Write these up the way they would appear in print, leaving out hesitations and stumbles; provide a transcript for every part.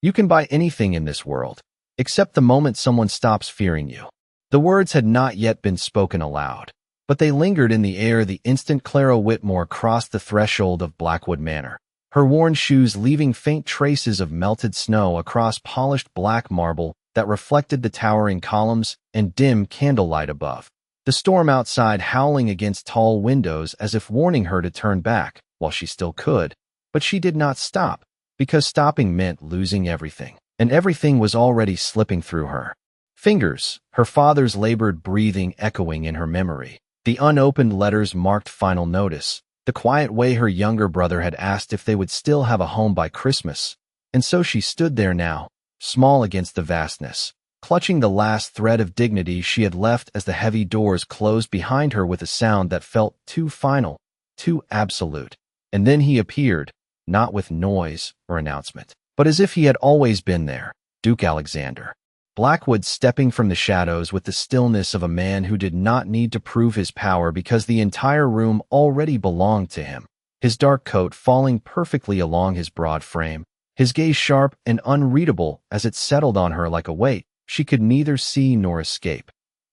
You can buy anything in this world, except the moment someone stops fearing you. The words had not yet been spoken aloud, but they lingered in the air the instant Clara Whitmore crossed the threshold of Blackwood Manor, her worn shoes leaving faint traces of melted snow across polished black marble that reflected the towering columns and dim candlelight above. The storm outside howling against tall windows as if warning her to turn back while she still could, but she did not stop, because stopping meant losing everything, and everything was already slipping through her fingers, her father's labored breathing echoing in her memory. The unopened letters marked final notice, the quiet way her younger brother had asked if they would still have a home by Christmas. And so she stood there now, small against the vastness, clutching the last thread of dignity she had left as the heavy doors closed behind her with a sound that felt too final, too absolute. And then he appeared, not with noise or announcement, but as if he had always been there, Duke Alexander. Blackwood stepping from the shadows with the stillness of a man who did not need to prove his power because the entire room already belonged to him. His dark coat falling perfectly along his broad frame, his gaze sharp and unreadable as it settled on her like a weight she could neither see nor escape.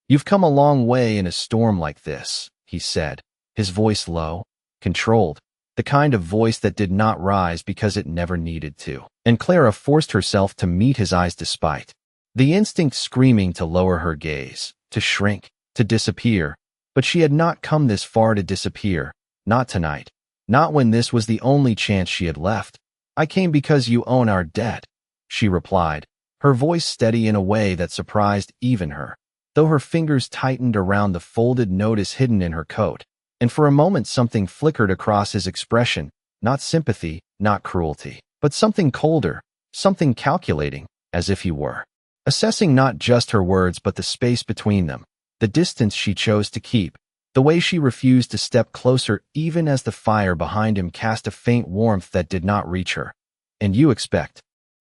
"You've come a long way in a storm like this," he said, his voice low, controlled, the kind of voice that did not rise because it never needed to. And Clara forced herself to meet his eyes despite the instinct screaming to lower her gaze, to shrink, to disappear. But she had not come this far to disappear, not tonight, not when this was the only chance she had left. "I came because you own our debt," she replied, her voice steady in a way that surprised even her, though her fingers tightened around the folded notice hidden in her coat. And for a moment something flickered across his expression, not sympathy, not cruelty, but something colder, something calculating, as if he were assessing not just her words but the space between them, the distance she chose to keep, the way she refused to step closer even as the fire behind him cast a faint warmth that did not reach her. "And you expect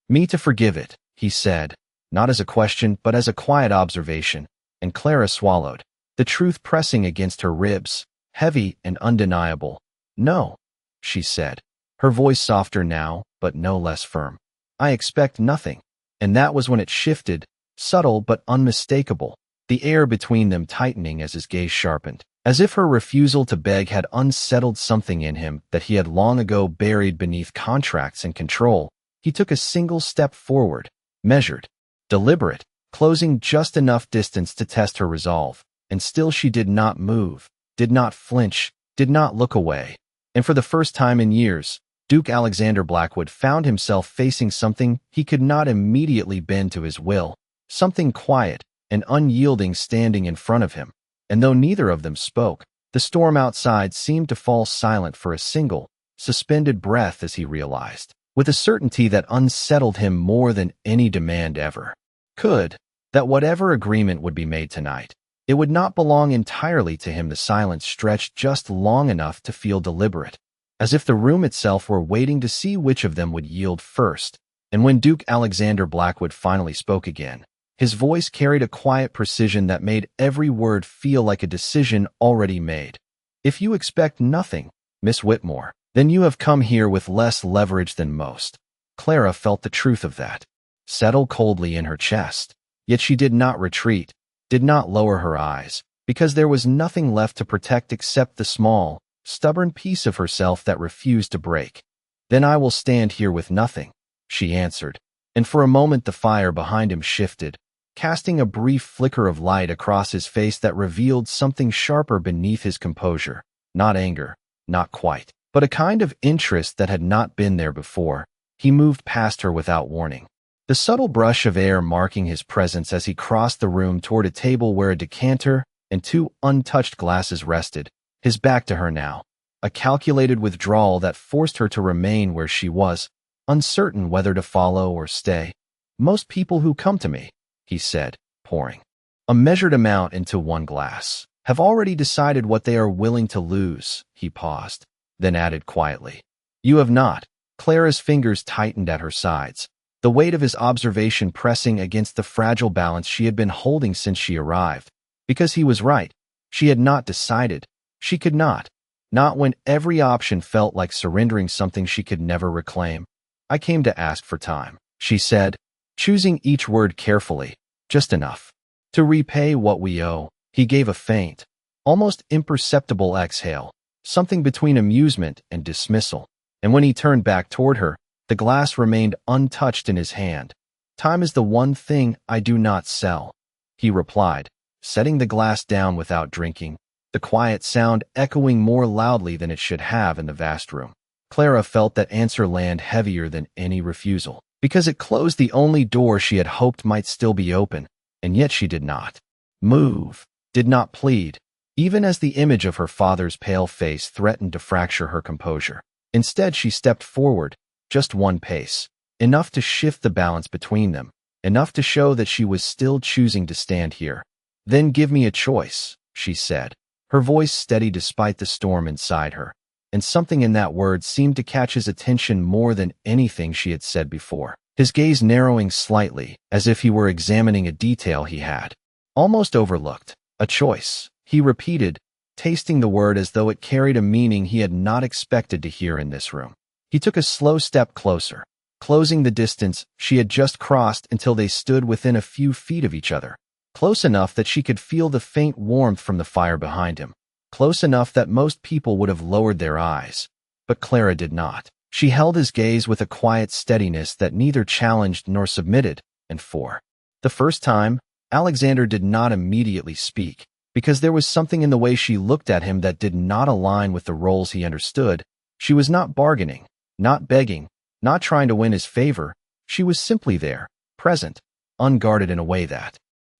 me to forgive it," he said, not as a question but as a quiet observation, and Clara swallowed, the truth pressing against her ribs, heavy and undeniable. "No," she said, her voice softer now, but no less firm. "I expect nothing." And that was when it shifted, subtle but unmistakable, the air between them tightening as his gaze sharpened, as if her refusal to beg had unsettled something in him that he had long ago buried beneath contracts and control. He took a single step forward, measured, deliberate, closing just enough distance to test her resolve, and still she did not move, did not flinch, did not look away. And for the first time in years, Duke Alexander Blackwood found himself facing something he could not immediately bend to his will, something quiet and unyielding standing in front of him. And though neither of them spoke, the storm outside seemed to fall silent for a single, suspended breath as he realized, with a certainty that unsettled him more than any demand ever could, that whatever agreement would be made tonight, it would not belong entirely to him. The silence stretched just long enough to feel deliberate, as if the room itself were waiting to see which of them would yield first. And when Duke Alexander Blackwood finally spoke again, his voice carried a quiet precision that made every word feel like a decision already made. "If you expect nothing, Miss Whitmore, then you have come here with less leverage than most." Clara felt the truth of that settle coldly in her chest, yet she did not retreat, did not lower her eyes, because there was nothing left to protect except the small, stubborn piece of herself that refused to break. "Then I will stand here with nothing," she answered, and for a moment the fire behind him shifted, casting a brief flicker of light across his face that revealed something sharper beneath his composure, not anger, not quite, but a kind of interest that had not been there before. He moved past her without warning, the subtle brush of air marking his presence as he crossed the room toward a table where a decanter and two untouched glasses rested, his back to her now, a calculated withdrawal that forced her to remain where she was, uncertain whether to follow or stay. "Most people who come to me," he said, pouring a measured amount into one glass, "have already decided what they are willing to lose." He paused, then added quietly, "You have not." Clara's fingers tightened at her sides, the weight of his observation pressing against the fragile balance she had been holding since she arrived. Because he was right. She had not decided. She could not when every option felt like surrendering something she could never reclaim. "I came to ask for time," she said, choosing each word carefully, just enough. To repay what we owe. He gave a faint, almost imperceptible exhale, something between amusement and dismissal. And when he turned back toward her, the glass remained untouched in his hand. Time is the one thing I do not sell, he replied, setting the glass down without drinking, the quiet sound echoing more loudly than it should have in the vast room. Clara felt that answer land heavier than any refusal, because it closed the only door she had hoped might still be open, and yet she did not move, did not plead, even as the image of her father's pale face threatened to fracture her composure. Instead, she stepped forward, just one pace, enough to shift the balance between them, enough to show that she was still choosing to stand here. Then give me a choice, she said, her voice steady despite the storm inside her, and something in that word seemed to catch his attention more than anything she had said before, his gaze narrowing slightly, as if he were examining a detail he had almost overlooked. A choice, he repeated, tasting the word as though it carried a meaning he had not expected to hear in this room. He took a slow step closer, closing the distance she had just crossed until they stood within a few feet of each other, close enough that she could feel the faint warmth from the fire behind him, close enough that most people would have lowered their eyes. But Clara did not. She held his gaze with a quiet steadiness that neither challenged nor submitted, and for the first time, Alexander did not immediately speak, because there was something in the way she looked at him that did not align with the roles he understood. She was not bargaining, not begging, not trying to win his favor. She was simply there, present, unguarded in a way that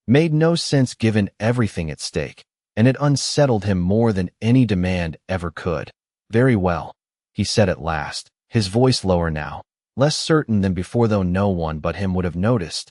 made no sense given everything at stake, and it unsettled him more than any demand ever could. Very well, he said at last, his voice lower now, less certain than before, though no one but him would have noticed.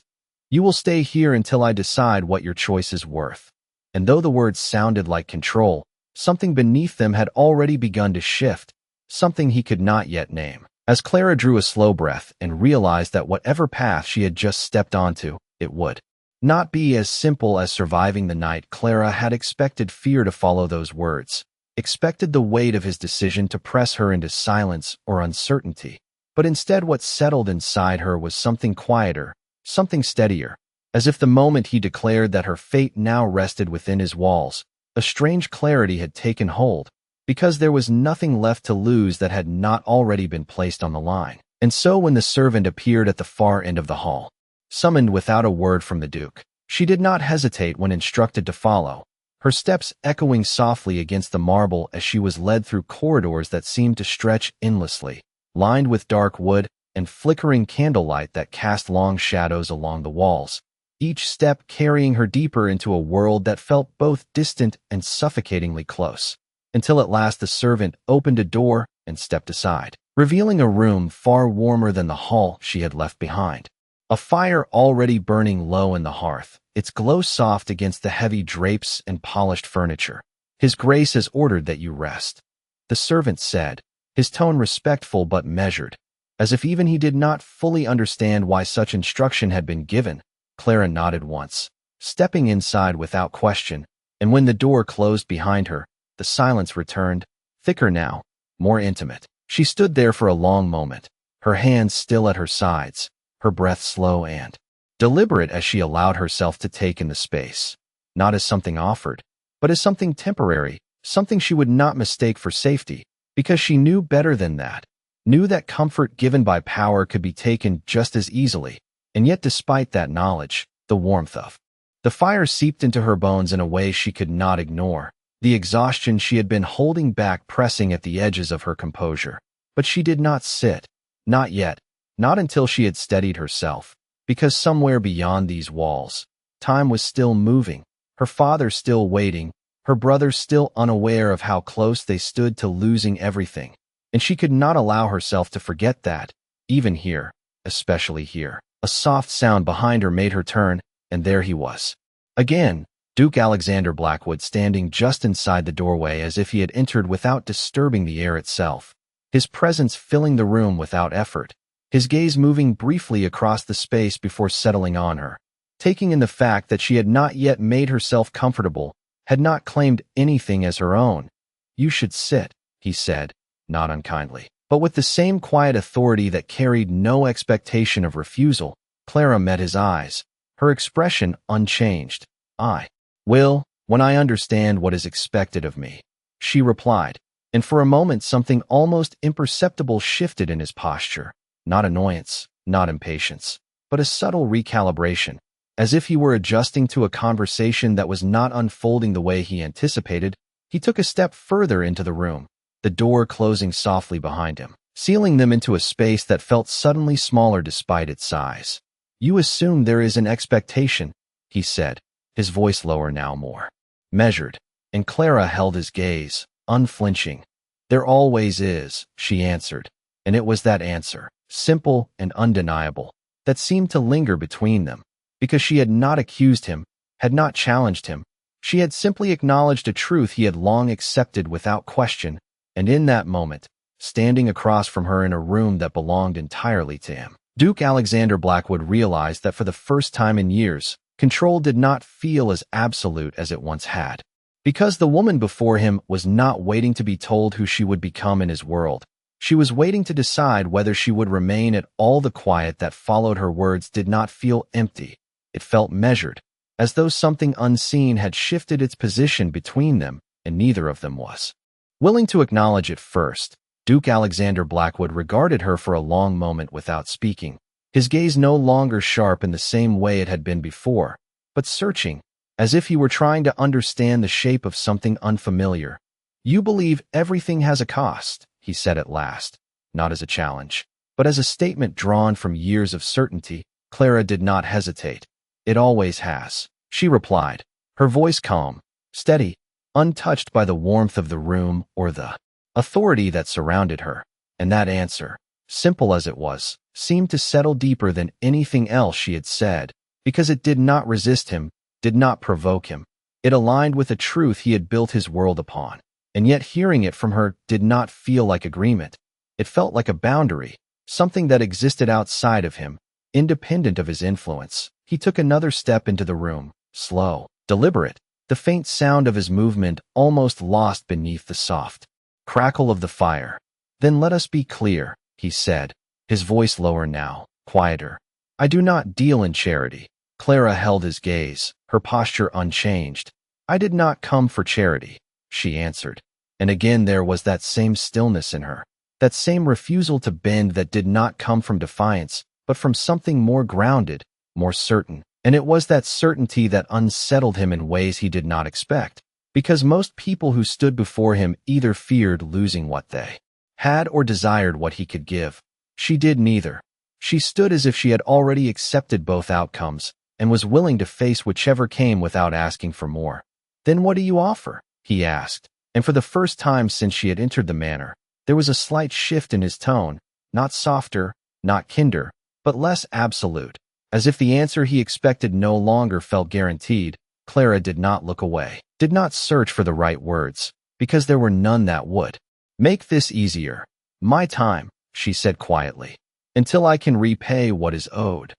You will stay here until I decide what your choice is worth. And though the words sounded like control, something beneath them had already begun to shift, something he could not yet name. As Clara drew a slow breath and realized that whatever path she had just stepped onto, it would not be as simple as surviving the night. Clara had expected fear to follow those words, expected the weight of his decision to press her into silence or uncertainty. But instead, what settled inside her was something quieter, something steadier, as if the moment he declared that her fate now rested within his walls, a strange clarity had taken hold, because there was nothing left to lose that had not already been placed on the line. And so when the servant appeared at the far end of the hall, summoned without a word from the Duke, she did not hesitate when instructed to follow, her steps echoing softly against the marble as she was led through corridors that seemed to stretch endlessly, lined with dark wood and flickering candlelight that cast long shadows along the walls, each step carrying her deeper into a world that felt both distant and suffocatingly close, until at last the servant opened a door and stepped aside, revealing a room far warmer than the hall she had left behind. A fire already burning low in the hearth, its glow soft against the heavy drapes and polished furniture. His Grace has ordered that you rest, the servant said, his tone respectful but measured, as if even he did not fully understand why such instruction had been given. Clara nodded once, stepping inside without question, and when the door closed behind her, the silence returned, thicker now, more intimate. She stood there for a long moment, her hands still at her sides, her breath slow and deliberate as she allowed herself to take in the space, not as something offered, but as something temporary, something she would not mistake for safety, because she knew better than that, knew that comfort given by power could be taken just as easily. And yet despite that knowledge, the warmth of the fire seeped into her bones in a way she could not ignore, the exhaustion she had been holding back pressing at the edges of her composure. But she did not sit, not yet, not until she had steadied herself, because somewhere beyond these walls, time was still moving, her father still waiting, her brother still unaware of how close they stood to losing everything. And she could not allow herself to forget that, even here, especially here. A soft sound behind her made her turn, and there he was. Again, Duke Alexander Blackwood standing just inside the doorway as if he had entered without disturbing the air itself, his presence filling the room without effort, his gaze moving briefly across the space before settling on her, taking in the fact that she had not yet made herself comfortable, had not claimed anything as her own. You should sit, he said, not unkindly. But with the same quiet authority that carried no expectation of refusal, Clara met his eyes, her expression unchanged. "I will, when I understand what is expected of me," she replied, and for a moment something almost imperceptible shifted in his posture. Not annoyance, not impatience, but a subtle recalibration, as if he were adjusting to a conversation that was not unfolding the way he anticipated. He took a step further into the room, the door closing softly behind him, sealing them into a space that felt suddenly smaller despite its size. "You assume there is an expectation," he said, his voice lower now, more measured, and Clara held his gaze, unflinching. "There always is," she answered, and it was that answer, simple and undeniable, that seemed to linger between them, because she had not accused him, had not challenged him. She had simply acknowledged a truth he had long accepted without question, and in that moment, standing across from her in a room that belonged entirely to him, Duke Alexander Blackwood realized that for the first time in years, control did not feel as absolute as it once had. Because the woman before him was not waiting to be told who she would become in his world. She was waiting to decide whether she would remain at all. The quiet that followed her words did not feel empty. It felt measured, as though something unseen had shifted its position between them, and neither of them was willing to acknowledge it first. Duke Alexander Blackwood regarded her for a long moment without speaking, his gaze no longer sharp in the same way it had been before, but searching, as if he were trying to understand the shape of something unfamiliar. "You believe everything has a cost," he said at last, not as a challenge, but as a statement drawn from years of certainty. Clara did not hesitate. "It always has," she replied, her voice calm, steady, untouched by the warmth of the room or the authority that surrounded her. And that answer, simple as it was, seemed to settle deeper than anything else she had said, because it did not resist him, did not provoke him. It aligned with a truth he had built his world upon. And yet hearing it from her did not feel like agreement. It felt like a boundary, something that existed outside of him, independent of his influence. He took another step into the room, slow, deliberate, the faint sound of his movement almost lost beneath the soft crackle of the fire. "Then let us be clear," he said, his voice lower now, quieter. "I do not deal in charity." Clara held his gaze, her posture unchanged. "I did not come for charity," she answered, and again there was that same stillness in her, that same refusal to bend that did not come from defiance, but from something more grounded, more certain. And it was that certainty that unsettled him in ways he did not expect, because most people who stood before him either feared losing what they had or desired what he could give. She did neither. She stood as if she had already accepted both outcomes and was willing to face whichever came without asking for more. "Then what do you offer?" he asked, and for the first time since she had entered the manor, there was a slight shift in his tone, not softer, not kinder, but less absolute, as if the answer he expected no longer felt guaranteed. Clara did not look away, did not search for the right words, because there were none that would make this easier. "My time," she said quietly, "until I can repay what is owed."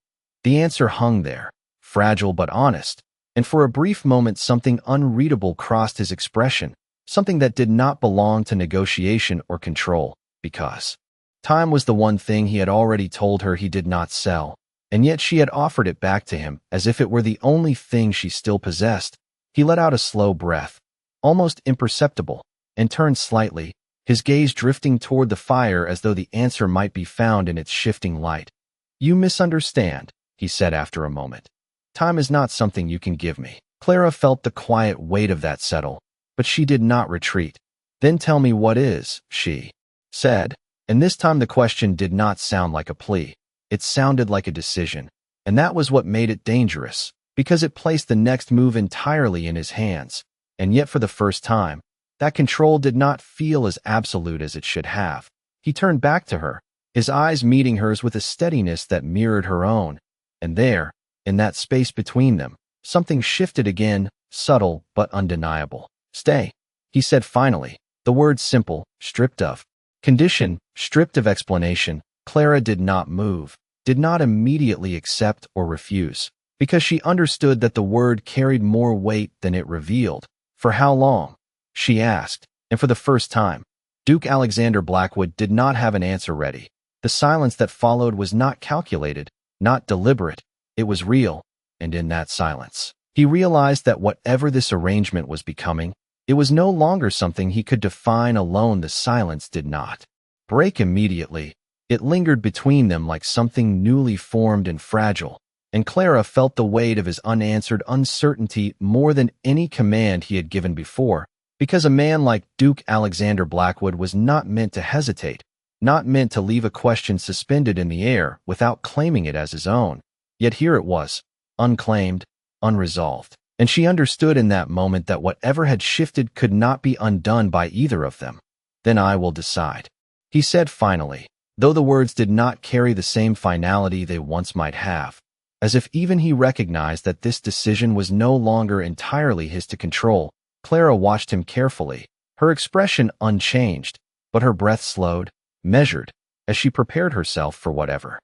The answer hung there, fragile but honest, and for a brief moment something unreadable crossed his expression, something that did not belong to negotiation or control, because time was the one thing he had already told her he did not sell, and yet she had offered it back to him as if it were the only thing she still possessed. He let out a slow breath, almost imperceptible, and turned slightly, his gaze drifting toward the fire as though the answer might be found in its shifting light. "You misunderstand," he said after a moment. "Time is not something you can give me." Clara felt the quiet weight of that settle, but she did not retreat. "Then tell me what is," she said, and this time the question did not sound like a plea. It sounded like a decision, and that was what made it dangerous, because it placed the next move entirely in his hands, and yet for the first time, that control did not feel as absolute as it should have. He turned back to her, his eyes meeting hers with a steadiness that mirrored her own, and there, in that space between them, something shifted again, subtle but undeniable. "Stay," he said finally, the words simple, stripped of condition, stripped of explanation. Clara did not move, did not immediately accept or refuse, because she understood that the word carried more weight than it revealed. "For how long?" she asked, and for the first time, Duke Alexander Blackwood did not have an answer ready. The silence that followed was not calculated, not deliberate. It was real, and in that silence, he realized that whatever this arrangement was becoming, it was no longer something he could define alone. The silence did not break immediately. It lingered between them like something newly formed and fragile, and Clara felt the weight of his unanswered uncertainty more than any command he had given before, because a man like Duke Alexander Blackwood was not meant to hesitate, not meant to leave a question suspended in the air without claiming it as his own. Yet here it was, unclaimed, unresolved, and she understood in that moment that whatever had shifted could not be undone by either of them. "Then I will decide," he said finally, though the words did not carry the same finality they once might have, as if even he recognized that this decision was no longer entirely his to control. Clara watched him carefully, her expression unchanged, but her breath slowed, measured, as she prepared herself for whatever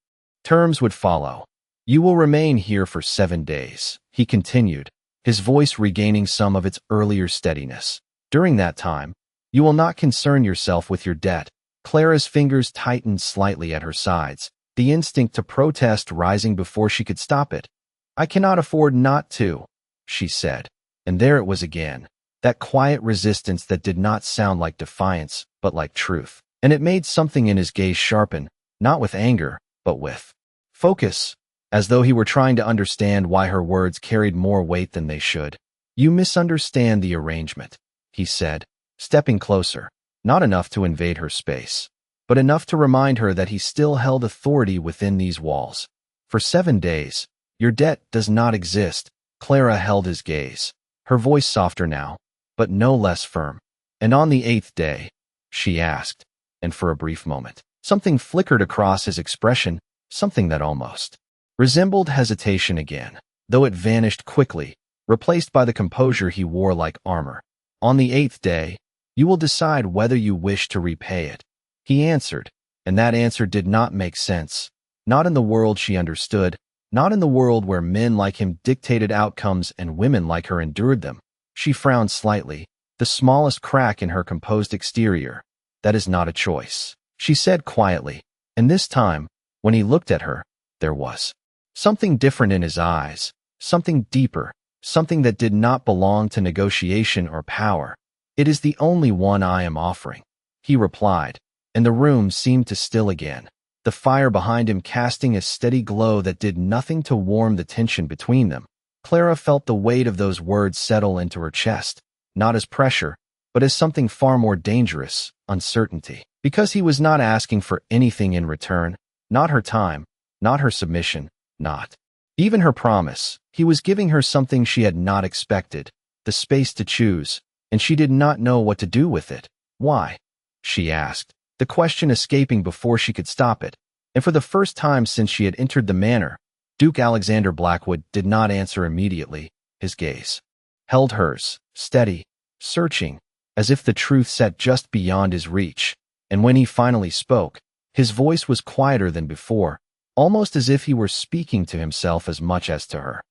terms would follow. "You will remain here for 7 days," he continued, his voice regaining some of its earlier steadiness. "During that time, you will not concern yourself with your debt." Clara's fingers tightened slightly at her sides, the instinct to protest rising before she could stop it. "I cannot afford not to," she said, and there it was again, that quiet resistance that did not sound like defiance, but like truth, and it made something in his gaze sharpen, not with anger, but with focus, as though he were trying to understand why her words carried more weight than they should. "You misunderstand the arrangement," he said, stepping closer, not enough to invade her space, but enough to remind her that he still held authority within these walls. "For 7 days, your debt does not exist." Clara held his gaze, her voice softer now, but no less firm. "And on the 8th day?" she asked, and for a brief moment, something flickered across his expression, something that almost resembled hesitation again, though it vanished quickly, replaced by the composure he wore like armor. "On the 8th day, you will decide whether you wish to repay it," he answered, and that answer did not make sense, not in the world she understood, not in the world where men like him dictated outcomes and women like her endured them. She frowned slightly, the smallest crack in her composed exterior. "That is not a choice," she said quietly, and this time, when he looked at her, there was something different in his eyes, something deeper, something that did not belong to negotiation or power. "It is the only one I am offering," he replied, and the room seemed to still again, the fire behind him casting a steady glow that did nothing to warm the tension between them. Clara felt the weight of those words settle into her chest, not as pressure, but as something far more dangerous, uncertainty, because he was not asking for anything in return, not her time, not her submission, not even her promise. He was giving her something she had not expected, the space to choose, and she did not know what to do with it. "Why?" she asked, the question escaping before she could stop it, and for the first time since she had entered the manor, Duke Alexander Blackwood did not answer immediately. His gaze held hers, steady, searching, as if the truth sat just beyond his reach, and when he finally spoke, his voice was quieter than before, almost as if he were speaking to himself as much as to her.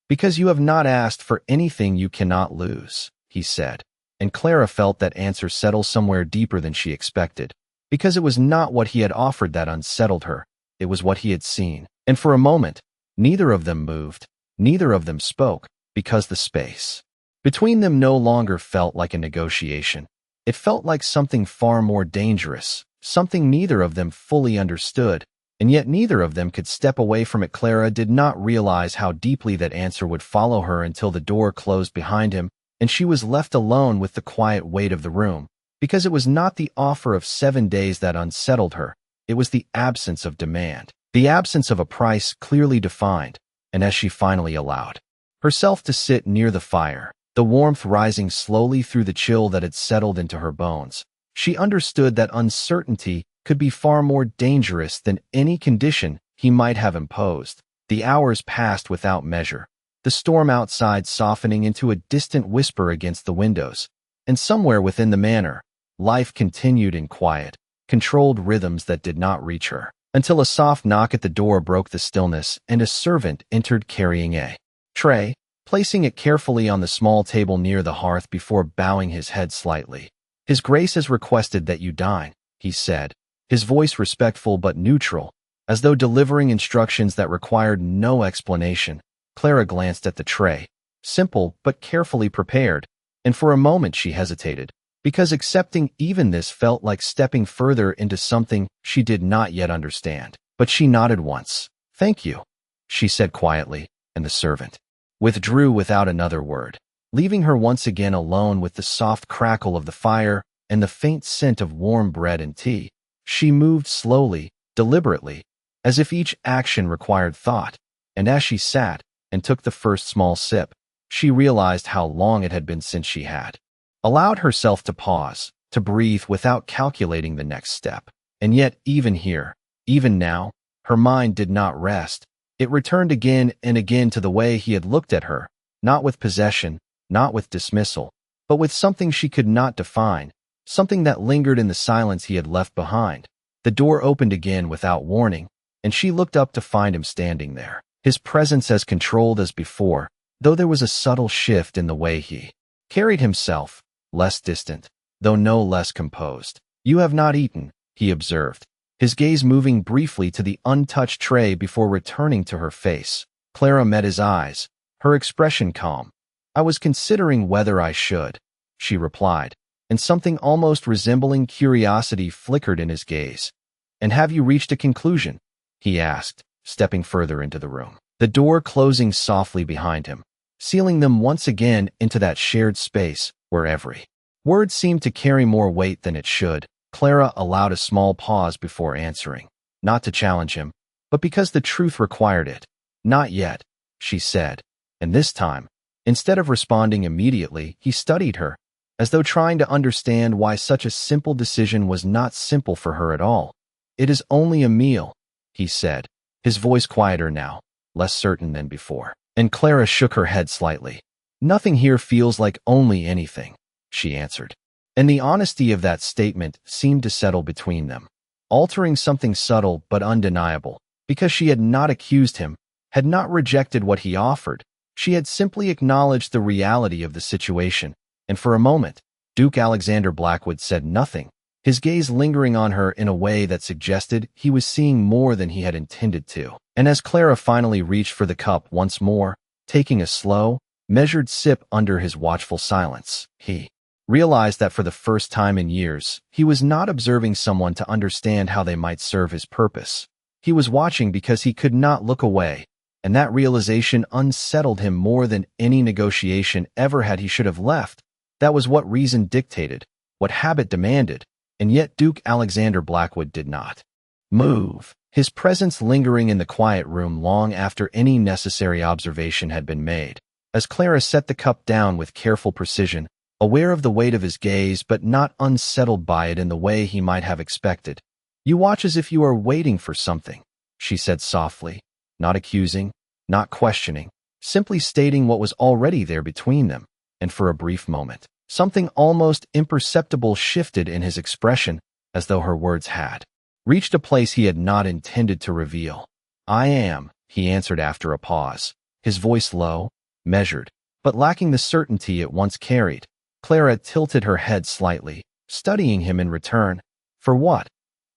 "Because you have not asked for anything you cannot lose," he said, and Clara felt that answer settle somewhere deeper than she expected, because it was not what he had offered that unsettled her, it was what he had seen, and for a moment, neither of them moved, neither of them spoke, because the space between them no longer felt like a negotiation. It felt like something far more dangerous, something neither of them fully understood, and yet neither of them could step away from it. Clara did not realize how deeply that answer would follow her until the door closed behind him, and she was left alone with the quiet weight of the room, because it was not the offer of 7 days that unsettled her, it was the absence of demand, the absence of a price clearly defined, and as she finally allowed herself to sit near the fire, the warmth rising slowly through the chill that had settled into her bones, she understood that uncertainty could be far more dangerous than any condition he might have imposed. The hours passed without measure, the storm outside softening into a distant whisper against the windows, and somewhere within the manor, life continued in quiet, controlled rhythms that did not reach her, until a soft knock at the door broke the stillness and a servant entered carrying a tray, placing it carefully on the small table near the hearth before bowing his head slightly. His Grace has requested that you dine, he said, his voice respectful but neutral, as though delivering instructions that required no explanation. Clara glanced at the tray, simple but carefully prepared, and for a moment she hesitated, because accepting even this felt like stepping further into something she did not yet understand. But she nodded once. "Thank you," she said quietly, and the servant withdrew without another word, leaving her once again alone with the soft crackle of the fire and the faint scent of warm bread and tea. She moved slowly, deliberately, as if each action required thought, and as she sat and took the first small sip, she realized how long it had been since she had allowed herself to pause, to breathe without calculating the next step. And yet, even here, even now, her mind did not rest. It returned again and again to the way he had looked at her, not with possession, not with dismissal, but with something she could not define, something that lingered in the silence he had left behind. The door opened again without warning, and she looked up to find him standing there, his presence as controlled as before, though there was a subtle shift in the way he carried himself, less distant, though no less composed. "You have not eaten," he observed, his gaze moving briefly to the untouched tray before returning to her face. Clara met his eyes, her expression calm. "I was considering whether I should," she replied, and something almost resembling curiosity flickered in his gaze. "And have you reached a conclusion?" he asked, stepping further into the room, the door closing softly behind him, sealing them once again into that shared space where every word seemed to carry more weight than it should. Clara allowed a small pause before answering, not to challenge him, but because the truth required it. "Not yet," she said, and this time, instead of responding immediately, he studied her, as though trying to understand why such a simple decision was not simple for her at all. "It is only a meal," he said, his voice quieter now, less certain than before. And Clara shook her head slightly. "Nothing here feels like only anything," she answered. And the honesty of that statement seemed to settle between them, altering something subtle but undeniable, because she had not accused him, had not rejected what he offered. She had simply acknowledged the reality of the situation, and for a moment, Duke Alexander Blackwood said nothing, his gaze lingering on her in a way that suggested he was seeing more than he had intended to. And as Clara finally reached for the cup once more, taking a slow, measured sip under his watchful silence, he realized that for the first time in years, he was not observing someone to understand how they might serve his purpose. He was watching because he could not look away, and that realization unsettled him more than any negotiation ever had. He should have left. That was what reason dictated, what habit demanded, and yet Duke Alexander Blackwood did not move, his presence lingering in the quiet room long after any necessary observation had been made. As Clara set the cup down with careful precision, aware of the weight of his gaze but not unsettled by it in the way he might have expected. "You watch as if you are waiting for something," she said softly, not accusing, not questioning, simply stating what was already there between them. And for a brief moment, something almost imperceptible shifted in his expression, as though her words had reached a place he had not intended to reveal. "I am," he answered after a pause, his voice low, measured, but lacking the certainty it once carried. Clara tilted her head slightly, studying him in return. "For what?"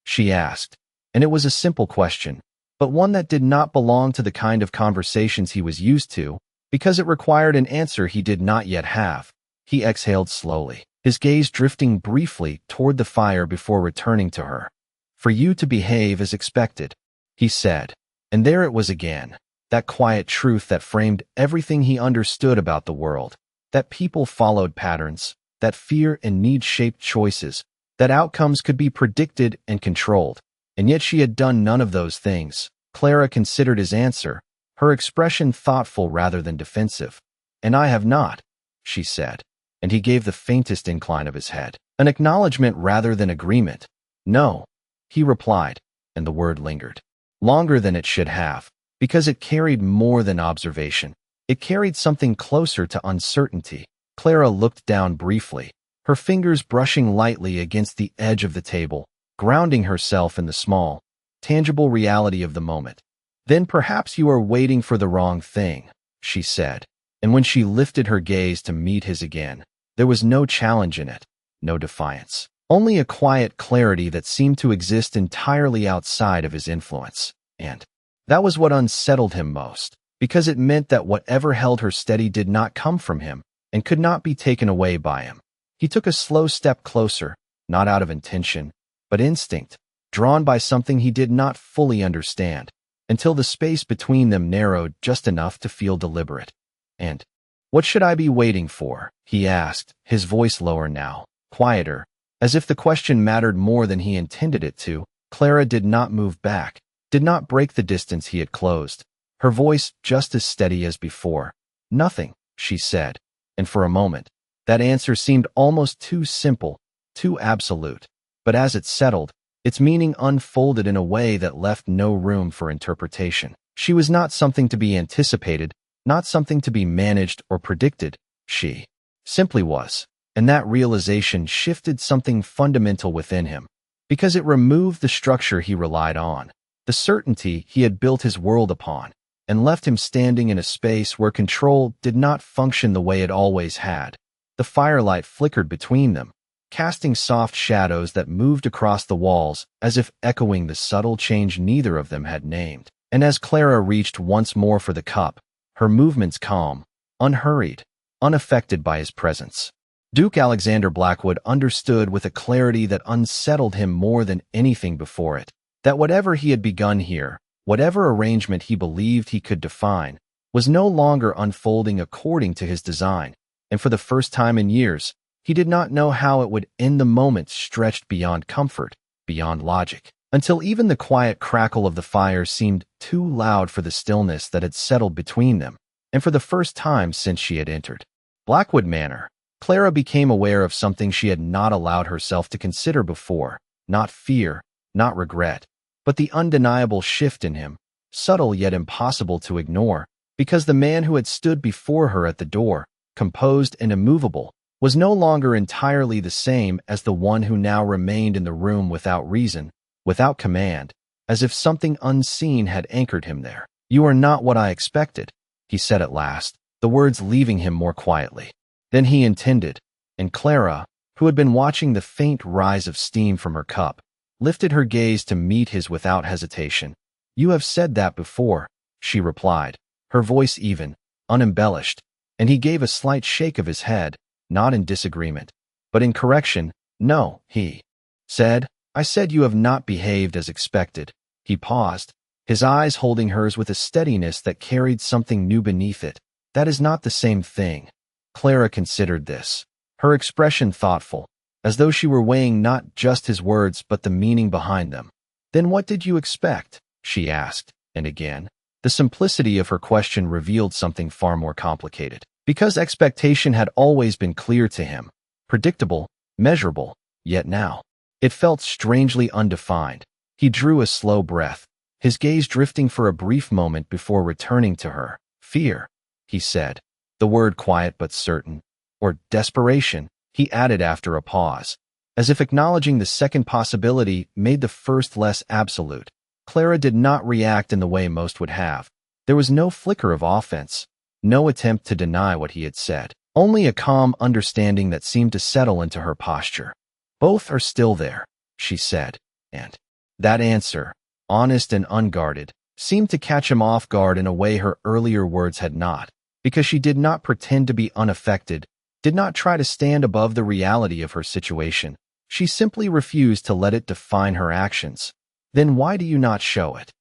she asked, and it was a simple question, but one that did not belong to the kind of conversations he was used to, because it required an answer he did not yet have. He exhaled slowly, his gaze drifting briefly toward the fire before returning to her. "For you to behave as expected," he said, and there it was again, that quiet truth that framed everything he understood about the world, that people followed patterns, that fear and need shaped choices, that outcomes could be predicted and controlled. And yet she had done none of those things. Clara considered his answer, her expression thoughtful rather than defensive. "And I have not," she said, and he gave the faintest incline of his head, an acknowledgement rather than agreement. "No," he replied, and the word lingered, longer than it should have, because it carried more than observation. It carried something closer to uncertainty. Clara looked down briefly, her fingers brushing lightly against the edge of the table, grounding herself in the small, tangible reality of the moment. "Then perhaps you are waiting for the wrong thing," she said, and when she lifted her gaze to meet his again, there was no challenge in it, no defiance. Only a quiet clarity that seemed to exist entirely outside of his influence. And that was what unsettled him most, because it meant that whatever held her steady did not come from him and could not be taken away by him. He took a slow step closer, not out of intention, but instinct, drawn by something he did not fully understand, until the space between them narrowed just enough to feel deliberate. And what should I be waiting for? He asked, his voice lower now, quieter, as if the question mattered more than he intended it to. Clara did not move back, did not break the distance he had closed, her voice just as steady as before. Nothing, she said, and for a moment, that answer seemed almost too simple, too absolute. But as it settled, its meaning unfolded in a way that left no room for interpretation. She was not something to be anticipated, not something to be managed or predicted. She simply was. And that realization shifted something fundamental within him, because it removed the structure he relied on, the certainty he had built his world upon, and left him standing in a space where control did not function the way it always had. The firelight flickered between them, casting soft shadows that moved across the walls as if echoing the subtle change neither of them had named. And as Clara reached once more for the cup, her movements calm, unhurried, unaffected by his presence, Duke Alexander Blackwood understood with a clarity that unsettled him more than anything before it, that whatever he had begun here, whatever arrangement he believed he could define, was no longer unfolding according to his design, and for the first time in years, he did not know how it would end. The moment stretched beyond comfort, beyond logic, until even the quiet crackle of the fire seemed too loud for the stillness that had settled between them, and for the first time since she had entered Blackwood Manor, Clara became aware of something she had not allowed herself to consider before, not fear, not regret, but the undeniable shift in him, subtle yet impossible to ignore, because the man who had stood before her at the door, composed and immovable, was no longer entirely the same as the one who now remained in the room without reason, without command, as if something unseen had anchored him there. "You are not what I expected," he said at last, the words leaving him more quietly than he intended, and Clara, who had been watching the faint rise of steam from her cup, lifted her gaze to meet his without hesitation. "You have said that before," she replied, her voice even, unembellished, and he gave a slight shake of his head, not in disagreement, but in correction. "No," he said, "I said you have not behaved as expected." He paused, his eyes holding hers with a steadiness that carried something new beneath it. "That is not the same thing." Clara considered this, her expression thoughtful, as though she were weighing not just his words but the meaning behind them. "Then what did you expect?" she asked, and again, the simplicity of her question revealed something far more complicated, because expectation had always been clear to him, predictable, measurable, yet now it felt strangely undefined. He drew a slow breath, his gaze drifting for a brief moment before returning to her. "Fear," he said, the word quiet but certain, or desperation, he added after a pause, as if acknowledging the second possibility made the first less absolute. Clara did not react in the way most would have. There was no flicker of offense, no attempt to deny what he had said, only a calm understanding that seemed to settle into her posture. "Both are still there," she said, and that answer, honest and unguarded, seemed to catch him off guard in a way her earlier words had not, because she did not pretend to be unaffected, did not try to stand above the reality of her situation. She simply refused to let it define her actions. "Then why do you not show it?"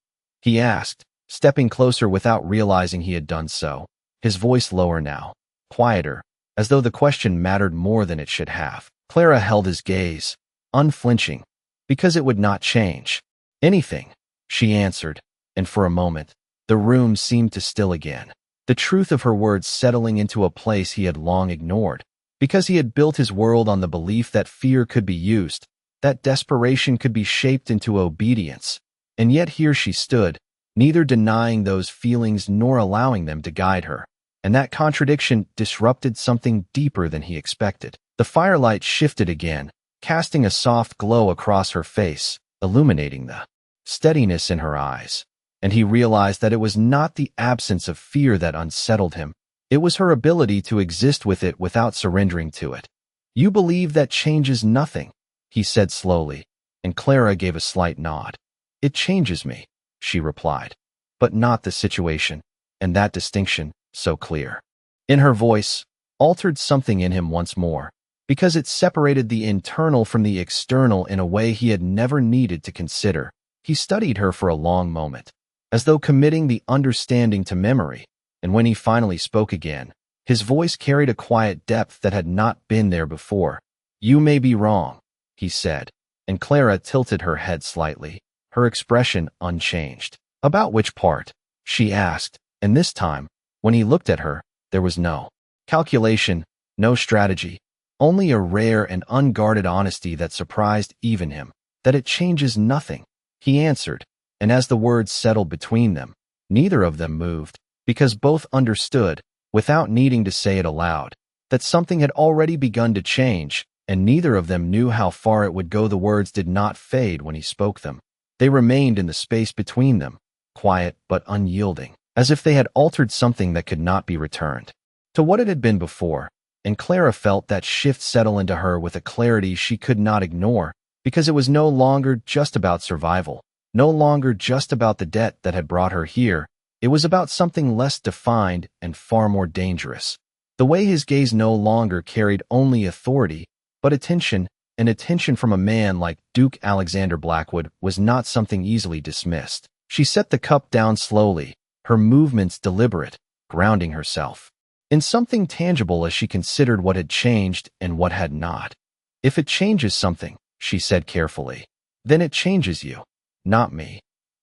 he asked, stepping closer without realizing he had done so, his voice lower now, quieter, as though the question mattered more than it should have. Clara held his gaze, unflinching, "Because it would not change anything," she answered, and for a moment, the room seemed to still again, the truth of her words settling into a place he had long ignored, because he had built his world on the belief that fear could be used, that desperation could be shaped into obedience. And yet here she stood, neither denying those feelings nor allowing them to guide her, and that contradiction disrupted something deeper than he expected. The firelight shifted again, casting a soft glow across her face, illuminating the steadiness in her eyes, and he realized that it was not the absence of fear that unsettled him. It was her ability to exist with it without surrendering to it. You believe that changes nothing, he said slowly, and Clara gave a slight nod. It changes me, she replied, but not the situation, and that distinction, so clear. In her voice, altered something in him once more, because it separated the internal from the external in a way he had never needed to consider. He studied her for a long moment, as though committing the understanding to memory, and when he finally spoke again, his voice carried a quiet depth that had not been there before. You may be wrong, he said, and Clara tilted her head slightly, her expression unchanged. About which part? She asked, and this time, when he looked at her, there was no calculation, no strategy, only a rare and unguarded honesty that surprised even him. That it changes nothing, he answered, and as the words settled between them, neither of them moved, because both understood, without needing to say it aloud, that something had already begun to change, and neither of them knew how far it would go. The words did not fade when he spoke them. They remained in the space between them, quiet but unyielding, as if they had altered something that could not be returned to what it had been before, and Clara felt that shift settle into her with a clarity she could not ignore, because it was no longer just about survival, no longer just about the debt that had brought her here. It was about something less defined and far more dangerous. The way his gaze no longer carried only authority, but attention, and attention from a man like Duke Alexander Blackwood was not something easily dismissed. She set the cup down slowly, her movements deliberate, grounding herself in something tangible as she considered what had changed and what had not. If it changes something, she said carefully, then it changes you, not me.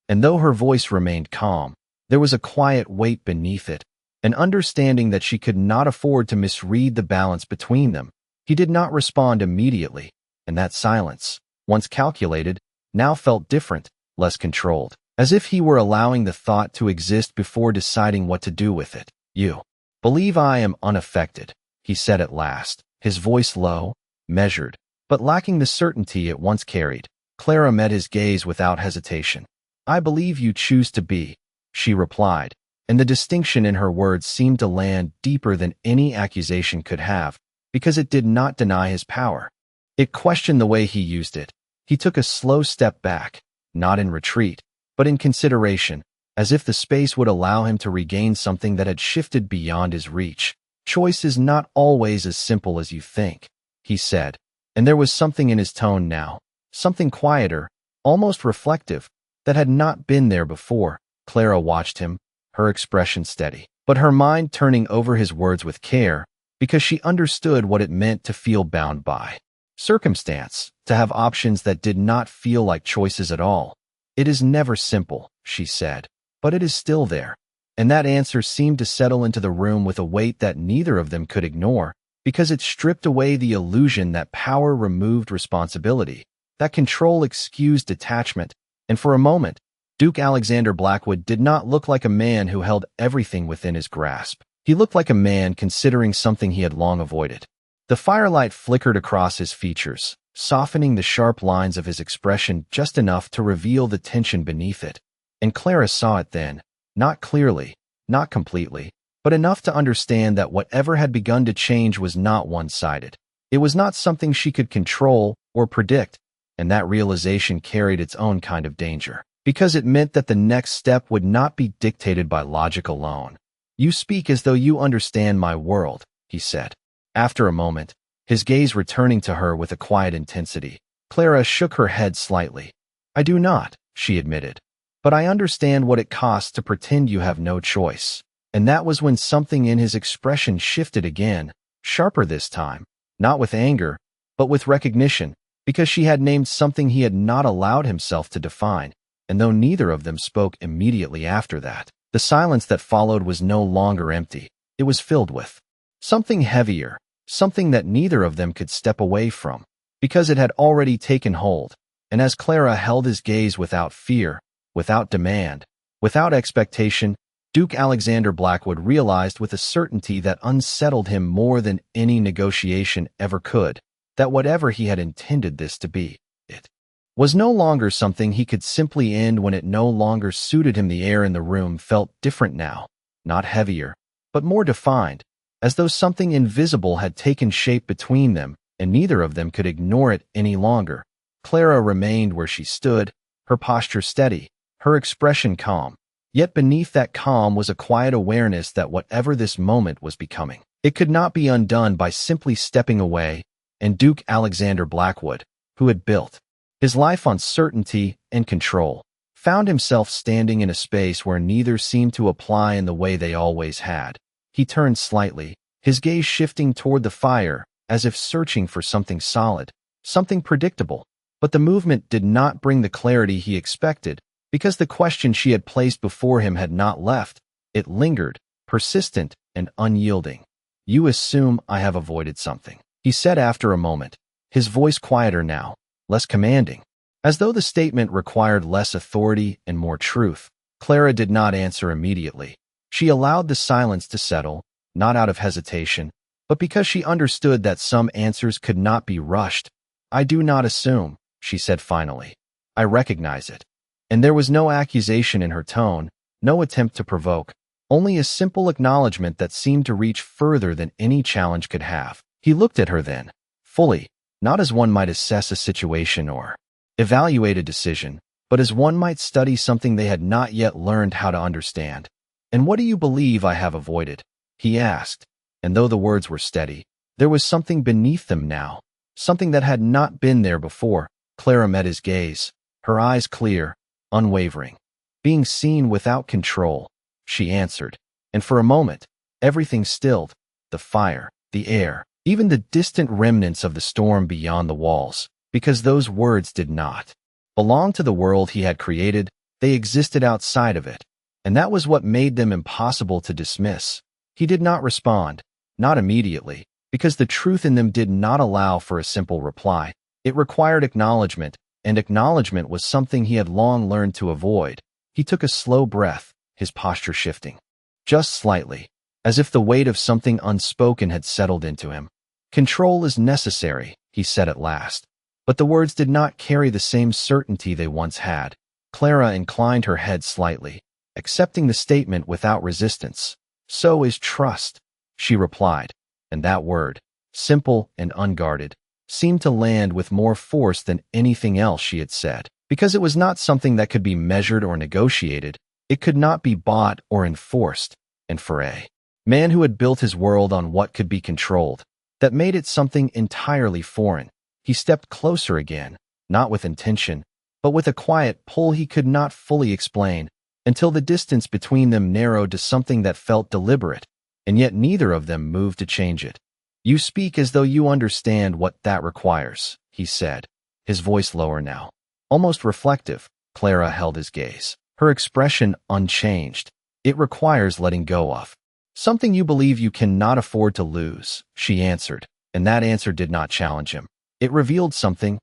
And though her voice remained calm, there was a quiet weight beneath it, an understanding that she could not afford to misread the balance between them. He did not respond immediately, and that silence, once calculated, now felt different, less controlled, as if he were allowing the thought to exist before deciding what to do with it. You believe I am unaffected, he said at last, his voice low, measured, but lacking the certainty it once carried. Clara met his gaze without hesitation. I believe you choose to be, she replied, and the distinction in her words seemed to land deeper than any accusation could have, because it did not deny his power. It questioned the way he used it. He took a slow step back, not in retreat, but in consideration, as if the space would allow him to regain something that had shifted beyond his reach. Choice is not always as simple as you think, he said, and there was something in his tone now, something quieter, almost reflective, that had not been there before. Clara watched him, her expression steady, but her mind turning over his words with care, because she understood what it meant to feel bound by circumstance, to have options that did not feel like choices at all. It is never simple, she said, but it is still there. And that answer seemed to settle into the room with a weight that neither of them could ignore, because it stripped away the illusion that power removed responsibility, that control excused detachment, and for a moment, Duke Alexander Blackwood did not look like a man who held everything within his grasp. He looked like a man considering something he had long avoided. The firelight flickered across his features, softening the sharp lines of his expression just enough to reveal the tension beneath it. And Clara saw it then, not clearly, not completely, but enough to understand that whatever had begun to change was not one-sided. It was not something she could control or predict, and that realization carried its own kind of danger, because it meant that the next step would not be dictated by logic alone. You speak as though you understand my world, he said. After a moment, his gaze returning to her with a quiet intensity, Clara shook her head slightly. I do not, she admitted, but I understand what it costs to pretend you have no choice. And that was when something in his expression shifted again, sharper this time, not with anger, but with recognition, because she had named something he had not allowed himself to define, and though neither of them spoke immediately after that, the silence that followed was no longer empty. It was filled with something heavier, something that neither of them could step away from, because it had already taken hold. And as Clara held his gaze without fear, without demand, without expectation, Duke Alexander Blackwood realized with a certainty that unsettled him more than any negotiation ever could, that whatever he had intended this to be, it was no longer something he could simply end when it no longer suited him. The air in the room felt different now, not heavier, but more defined, as though something invisible had taken shape between them, and neither of them could ignore it any longer. Clara remained where she stood, her posture steady, her expression calm. Yet beneath that calm was a quiet awareness that whatever this moment was becoming, it could not be undone by simply stepping away. And Duke Alexander Blackwood, who had built his life on certainty and control, found himself standing in a space where neither seemed to apply in the way they always had. He turned slightly, his gaze shifting toward the fire, as if searching for something solid, something predictable. But the movement did not bring the clarity he expected, because the question she had placed before him had not left. It lingered, persistent and unyielding. "You assume I have avoided something," he said after a moment, his voice quieter now, less commanding, as though the statement required less authority and more truth. Clara did not answer immediately. She allowed the silence to settle, not out of hesitation, but because she understood that some answers could not be rushed. "I do not assume," she said finally. "I recognize it." And there was no accusation in her tone, no attempt to provoke, only a simple acknowledgement that seemed to reach further than any challenge could have. He looked at her then, fully, not as one might assess a situation or evaluate a decision, but as one might study something they had not yet learned how to understand. "And what do you believe I have avoided?" he asked, and though the words were steady, there was something beneath them now, something that had not been there before. Clara met his gaze, her eyes clear, unwavering. "Being seen without control," she answered, and for a moment, everything stilled, the fire, the air, even the distant remnants of the storm beyond the walls, because those words did not belong to the world he had created, they existed outside of it, and that was what made them impossible to dismiss. He did not respond, not immediately, because the truth in them did not allow for a simple reply. It required acknowledgement, and acknowledgement was something he had long learned to avoid. He took a slow breath, his posture shifting, just slightly, as if the weight of something unspoken had settled into him. "Control is necessary," he said at last, but the words did not carry the same certainty they once had. Clara inclined her head slightly, accepting the statement without resistance. "So is trust," she replied, and that word, simple and unguarded, seemed to land with more force than anything else she had said, because it was not something that could be measured or negotiated. It could not be bought or enforced, and for a man who had built his world on what could be controlled, that made it something entirely foreign. He stepped closer again, not with intention, but with a quiet pull he could not fully explain, until the distance between them narrowed to something that felt deliberate, and yet neither of them moved to change it. "You speak as though you understand what that requires," he said, his voice lower now, almost reflective. Clara held his gaze, her expression unchanged. "It requires letting go of something you believe you cannot afford to lose," she answered, and that answer did not challenge him. It revealed something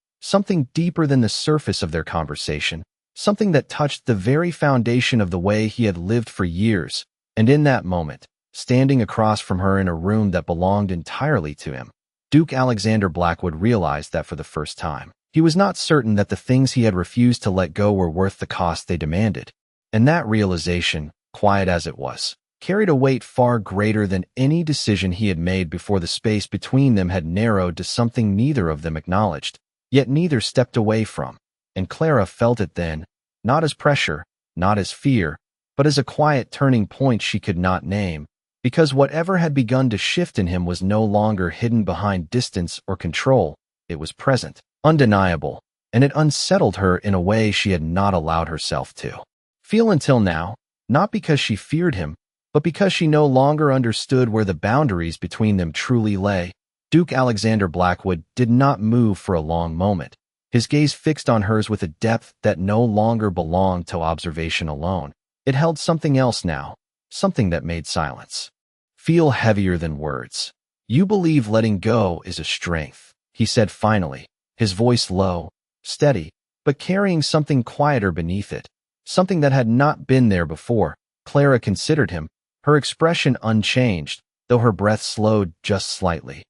deeper than the surface of their conversation, something that touched the very foundation of the way he had lived for years. And in that moment, standing across from her in a room that belonged entirely to him, Duke Alexander Blackwood realized that for the first time, he was not certain that the things he had refused to let go were worth the cost they demanded. And that realization, quiet as it was, carried a weight far greater than any decision he had made before. The space between them had narrowed to something neither of them acknowledged, yet neither stepped away from. And Clara felt it then, not as pressure, not as fear, but as a quiet turning point she could not name, because whatever had begun to shift in him was no longer hidden behind distance or control. It was present, undeniable, and it unsettled her in a way she had not allowed herself to feel until now, not because she feared him, but because she no longer understood where the boundaries between them truly lay. Duke Alexander Blackwood did not move for a long moment, his gaze fixed on hers with a depth that no longer belonged to observation alone. It held something else now, something that made silence feel heavier than words. "You believe letting go is a strength," he said finally, his voice low, steady, but carrying something quieter beneath it, something that had not been there before. Clara considered him, her expression unchanged, though her breath slowed just slightly.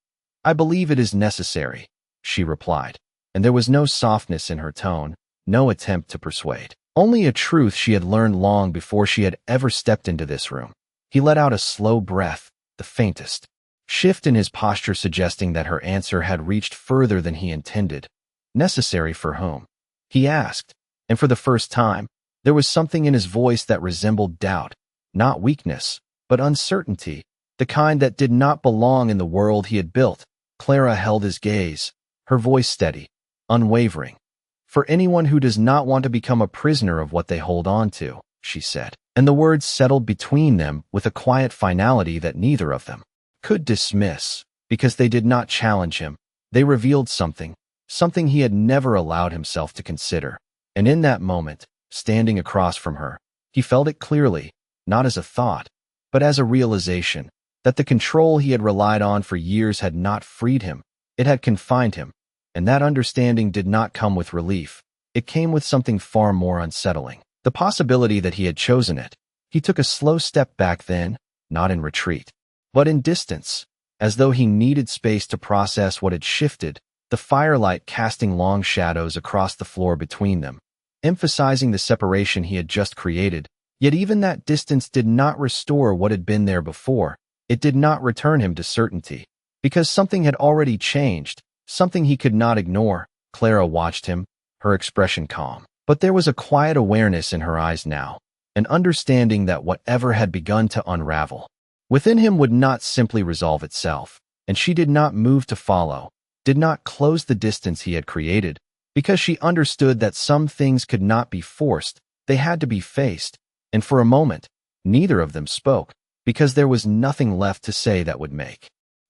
"I believe it is necessary," she replied, and there was no softness in her tone, no attempt to persuade, only a truth she had learned long before she had ever stepped into this room. He let out a slow breath, the faintest. shift in his posture suggesting that her answer had reached further than he intended. Necessary for whom? He asked, and for the first time, there was something in his voice that resembled doubt, not weakness, but uncertainty, the kind that did not belong in the world he had built. Clara held his gaze, her voice steady, unwavering. For anyone who does not want to become a prisoner of what they hold on to, she said, and the words settled between them with a quiet finality that neither of them could dismiss, because they did not challenge him. They revealed something he had never allowed himself to consider. And in that moment, standing across from her, he felt it clearly, not as a thought, but as a realization, that the control he had relied on for years had not freed him, it had confined him, and that understanding did not come with relief. It came with something far more unsettling, the possibility that he had chosen it. He took a slow step back then, not in retreat, but in distance, as though he needed space to process what had shifted, the firelight casting long shadows across the floor between them, emphasizing the separation he had just created. Yet even that distance did not restore what had been there before. It did not return him to certainty, because something had already changed, something he could not ignore. Clara watched him, her expression calm, but there was a quiet awareness in her eyes now, an understanding that whatever had begun to unravel within him would not simply resolve itself, and she did not move to follow, did not close the distance he had created, because she understood that some things could not be forced, they had to be faced, and for a moment, neither of them spoke, because there was nothing left to say that would make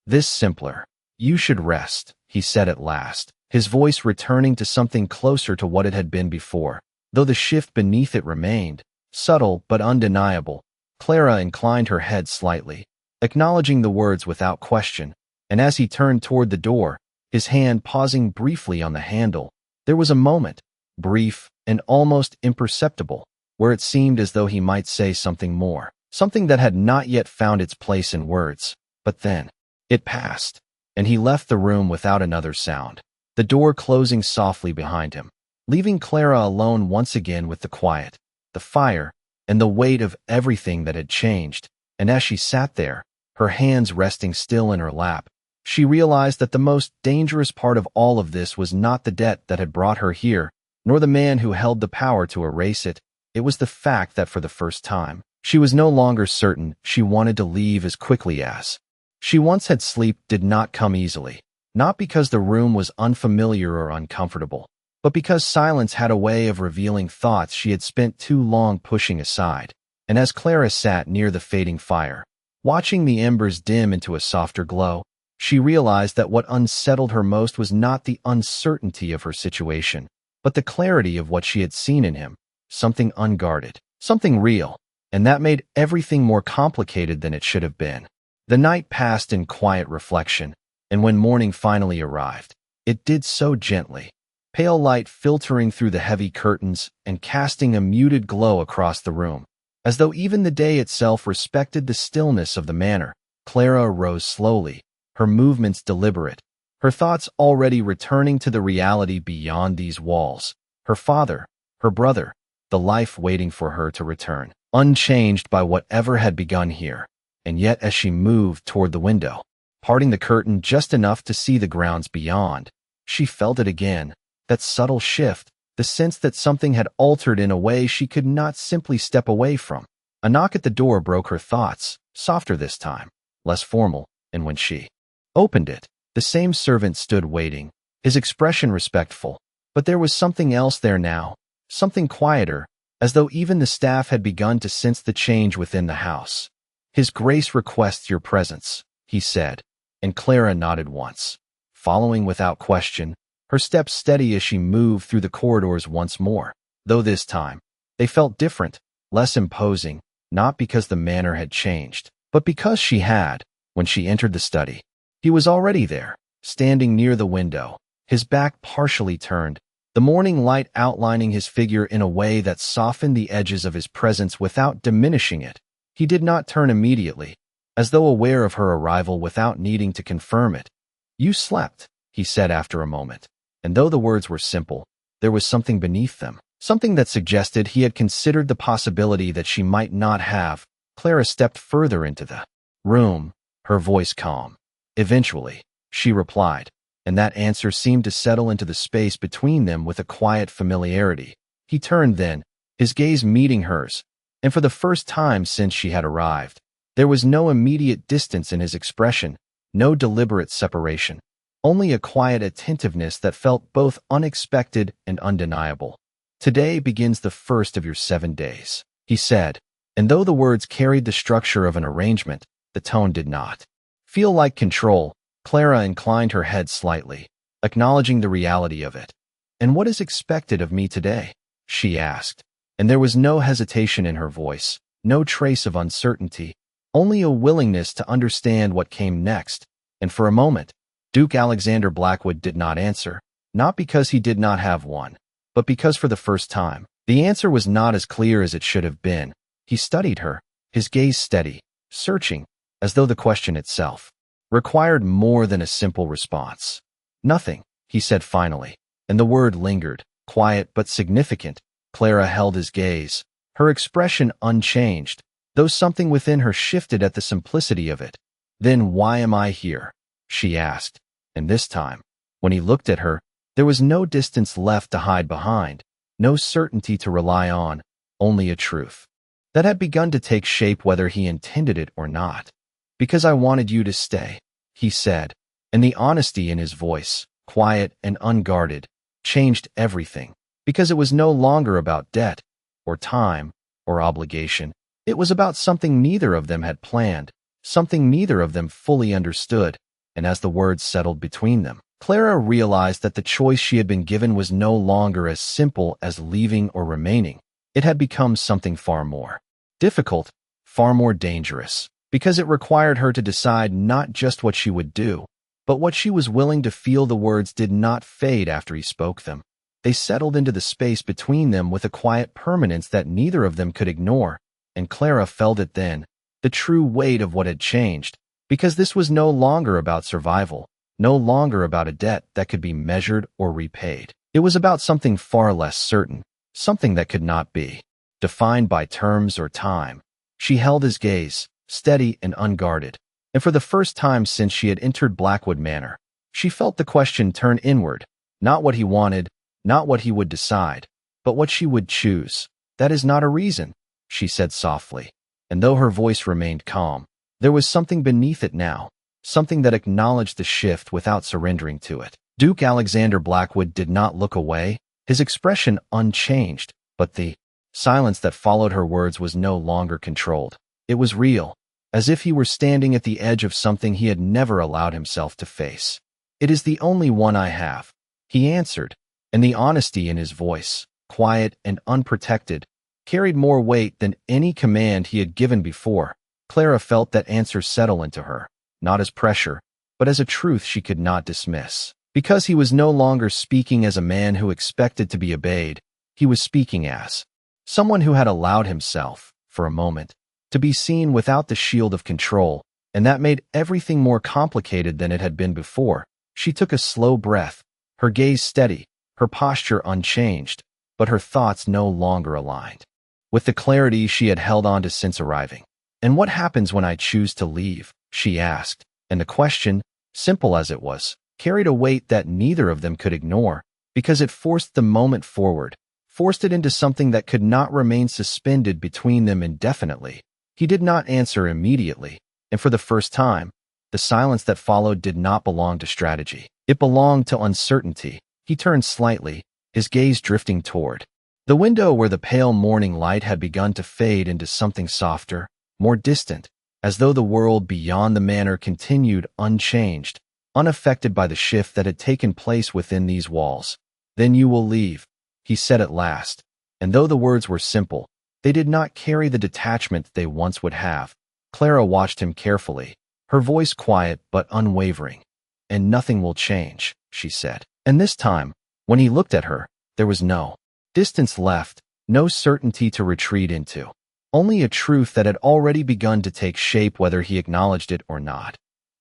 this simpler. You should rest, he said at last, his voice returning to something closer to what it had been before, though the shift beneath it remained subtle but undeniable. Clara inclined her head slightly, acknowledging the words without question, and as he turned toward the door, his hand pausing briefly on the handle, there was a moment, brief and almost imperceptible, where it seemed as though he might say something more, something that had not yet found its place in words. But then, it passed, and he left the room without another sound, the door closing softly behind him, leaving Clara alone once again with the quiet, the fire, and the weight of everything that had changed. And as she sat there, her hands resting still in her lap, she realized that the most dangerous part of all of this was not the debt that had brought her here, nor the man who held the power to erase it. It was the fact that for the first time, she was no longer certain she wanted to leave as quickly as she once had. Sleep did not come easily, not because the room was unfamiliar or uncomfortable, but because silence had a way of revealing thoughts she had spent too long pushing aside. And as Clara sat near the fading fire, watching the embers dim into a softer glow, she realized that what unsettled her most was not the uncertainty of her situation, but the clarity of what she had seen in him, something unguarded, something real, and that made everything more complicated than it should have been. The night passed in quiet reflection, and when morning finally arrived, it did so gently, pale light filtering through the heavy curtains and casting a muted glow across the room, as though even the day itself respected the stillness of the manor. Clara rose slowly, her movements deliberate, her thoughts already returning to the reality beyond these walls. Her father, her brother, the life waiting for her to return, unchanged by whatever had begun here. And yet as she moved toward the window, parting the curtain just enough to see the grounds beyond, she felt it again, that subtle shift, the sense that something had altered in a way she could not simply step away from. A knock at the door broke her thoughts, softer this time, less formal, and when she opened it, the same servant stood waiting, his expression respectful, but there was something else there now, something quieter, as though even the staff had begun to sense the change within the house. "His Grace requests your presence," he said, and Clara nodded once, following without question, her steps steady as she moved through the corridors once more, though this time, they felt different, less imposing, not because the manor had changed, but because she had. When she entered the study, he was already there, standing near the window, his back partially turned, the morning light outlining his figure in a way that softened the edges of his presence without diminishing it. He did not turn immediately, as though aware of her arrival without needing to confirm it. "You slept," he said after a moment, and though the words were simple, there was something beneath them, something that suggested he had considered the possibility that she might not have. Clara stepped further into the room, her voice calm, Eventually, she replied, and that answer seemed to settle into the space between them with a quiet familiarity. He turned then, his gaze meeting hers, and for the first time since she had arrived, there was no immediate distance in his expression, no deliberate separation, only a quiet attentiveness that felt both unexpected and undeniable. "Today begins the first of your 7 days," he said, and though the words carried the structure of an arrangement, the tone did not feel like control. Clara inclined her head slightly, acknowledging the reality of it. "And what is expected of me today?" she asked, and there was no hesitation in her voice, no trace of uncertainty, only a willingness to understand what came next. And for a moment, Duke Alexander Blackwood did not answer, not because he did not have one, but because for the first time, the answer was not as clear as it should have been. He studied her, his gaze steady, searching, as though the question itself required more than a simple response. "Nothing," he said finally, and the word lingered, quiet but significant. Clara held his gaze, her expression unchanged, though something within her shifted at the simplicity of it. "Then why am I here?" she asked, and this time, when he looked at her, there was no distance left to hide behind, no certainty to rely on, only a truth that had begun to take shape whether he intended it or not. "Because I wanted you to stay," he said, and the honesty in his voice, quiet and unguarded, changed everything. Because it was no longer about debt, or time, or obligation. It was about something neither of them had planned, something neither of them fully understood, and as the words settled between them, Clara realized that the choice she had been given was no longer as simple as leaving or remaining. It had become something far more difficult, far more dangerous, because it required her to decide not just what she would do, but what she was willing to feel. The words did not fade after he spoke them. They settled into the space between them with a quiet permanence that neither of them could ignore, and Clara felt it then, the true weight of what had changed, because this was no longer about survival, no longer about a debt that could be measured or repaid. It was about something far less certain, something that could not be defined by terms or time. She held his gaze, steady and unguarded, and for the first time since she had entered Blackwood Manor, she felt the question turn inward, not what he wanted, not what he would decide, but what she would choose. "That is not a reason," she said softly, and though her voice remained calm, there was something beneath it now, something that acknowledged the shift without surrendering to it. Duke Alexander Blackwood did not look away, his expression unchanged, but the silence that followed her words was no longer controlled. It was real, as if he were standing at the edge of something he had never allowed himself to face. "It is the only one I have," he answered, and the honesty in his voice, quiet and unprotected, carried more weight than any command he had given before. Clara felt that answer settle into her, not as pressure, but as a truth she could not dismiss. Because he was no longer speaking as a man who expected to be obeyed, he was speaking as someone who had allowed himself, for a moment, to be seen without the shield of control, and that made everything more complicated than it had been before. She took a slow breath, her gaze steady, her posture unchanged, but her thoughts no longer aligned with the clarity she had held on to since arriving. "And what happens when I choose to leave?" she asked, and the question, simple as it was, carried a weight that neither of them could ignore, because it forced the moment forward, forced it into something that could not remain suspended between them indefinitely. He did not answer immediately, and for the first time, the silence that followed did not belong to strategy. It belonged to uncertainty. He turned slightly, his gaze drifting toward the window where the pale morning light had begun to fade into something softer, more distant, as though the world beyond the manor continued unchanged, unaffected by the shift that had taken place within these walls. "Then you will leave," he said at last, and though the words were simple, they did not carry the detachment they once would have. Clara watched him carefully, her voice quiet but unwavering. "And nothing will change," she said. And this time, when he looked at her, there was no distance left, no certainty to retreat into, only a truth that had already begun to take shape whether he acknowledged it or not.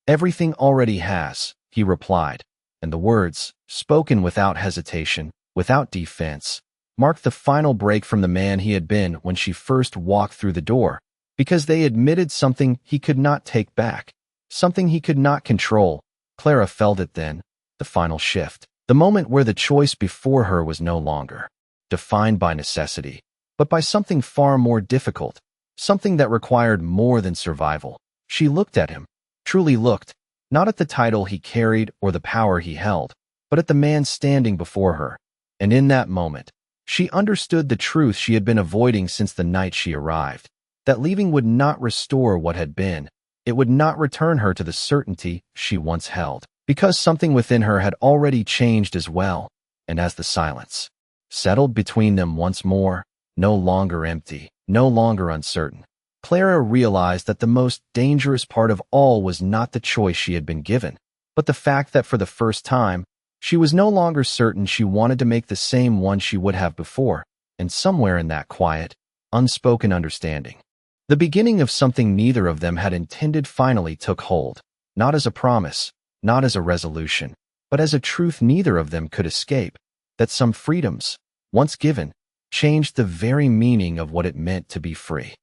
"Everything already has," he replied, and the words, spoken without hesitation, without defense, marked the final break from the man he had been when she first walked through the door, because they admitted something he could not take back. something he could not control. Clara felt it then, the final shift, the moment where the choice before her was no longer defined by necessity, but by something far more difficult, something that required more than survival. She looked at him, truly looked, not at the title he carried or the power he held, but at the man standing before her. And in that moment, she understood the truth she had been avoiding since the night she arrived, that leaving would not restore what had been. It would not return her to the certainty she once held, because something within her had already changed as well. And as the silence settled between them once more, no longer empty, no longer uncertain, Clara realized that the most dangerous part of all was not the choice she had been given, but the fact that for the first time, she was no longer certain she wanted to make the same one she would have before, and somewhere in that quiet, unspoken understanding, the beginning of something neither of them had intended finally took hold, not as a promise, not as a resolution, but as a truth neither of them could escape, that some freedoms, once given, changed the very meaning of what it meant to be free.